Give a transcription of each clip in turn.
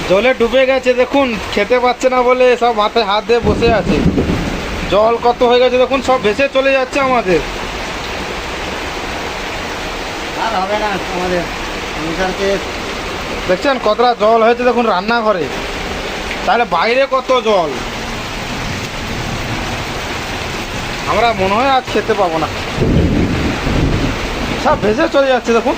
জলে ডুবে গেছে দেখুন, খেতে পাচ্ছে না বলে সব মাথায় হাত দিয়ে বসে আছে। জল কত হয়ে গেছে দেখুন, সব ভেসে চলে যাচ্ছে আমাদের। আর হবে না আমাদের সংসারকে। দেখছেন কতটা জল হয়েছে দেখুন রান্নাঘরে, তাহলে বাইরে কত জল। আমরা মনে হয় আজ খেতে পাবো না, সব ভেসে চলে যাচ্ছে দেখুন।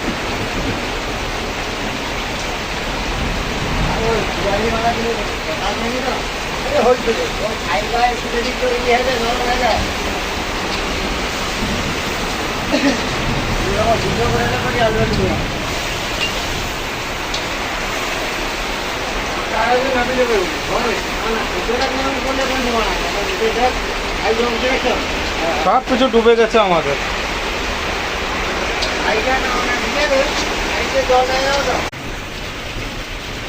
সব কিছু ডুবে গেছে আমাদের।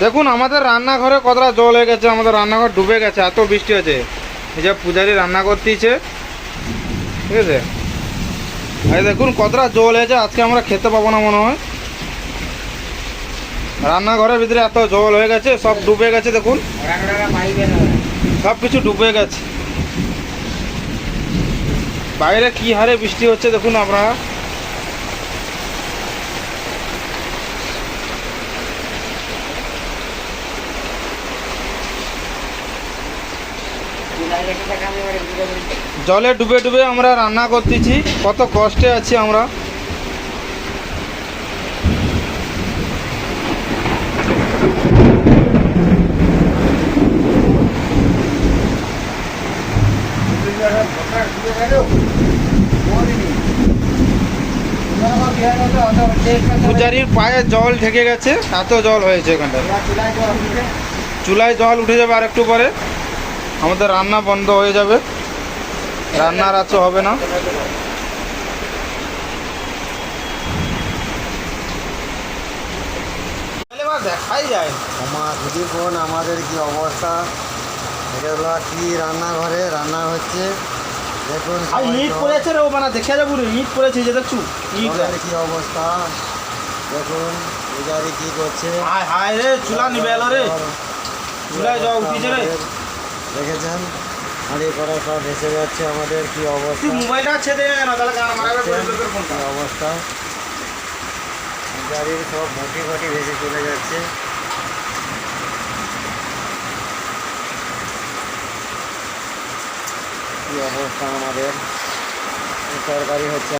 দেখুন আমাদের রান্নাঘরে কতটা জল হয়ে গেছে, আমাদের রান্নাঘর ডুবে গেছে, এত বৃষ্টি হয়েছে। এই যে পূজারি রান্না করতেছে, ঠিক আছে। এই দেখুন কতটা জল হয়েছে, আজকে আমরা খেতে পাবো না মনে হয়। রান্নাঘরের ভিতরে এত জল হয়ে গেছে, সব ডুবে গেছে দেখুন, সব কিছু ডুবে গেছে। বাইরে কি হারে বৃষ্টি হচ্ছে দেখুন আপনারা। জলে ডুবে ডুবে আমরা রান্না করতেছি, কত কষ্টে আছি আমরা। পূজারির পায়ে জল ঢেকে গেছে, এত জল হয়েছে এখানটায়। চুলায় জল উঠে যাবে আর একটু পরে, আমাদের রান্না বন্ধ হয়ে যাবে, রান্নার আছো হবে না। দেখাই যায় আমার দিদি বোন আমাদের কি অবস্থা। এটা হলো কি রান্নাঘরে রান্না হচ্ছে দেখুন। ইট পড়েছে রে, ও মানে দেখে যাবো রে, ইট পড়েছে যে দেখছু ইট। কি অবস্থা দেখুন, পূজারি কি করছে। হায় হায় রে, চুলা নিবে এলো রে, চুলায় জল উঠিছে রে। দেখেছেন হাঁড়ি করা সব ভেসে যাচ্ছে আমাদের, কি অবস্থা। মোবাইলটা ছেড়ে না তাহলে কি অবস্থা, পূজারির সব ঘটি ঘটি ভেসে চলে যাচ্ছে। কি অবস্থা আমাদের, তরকারি হচ্ছে।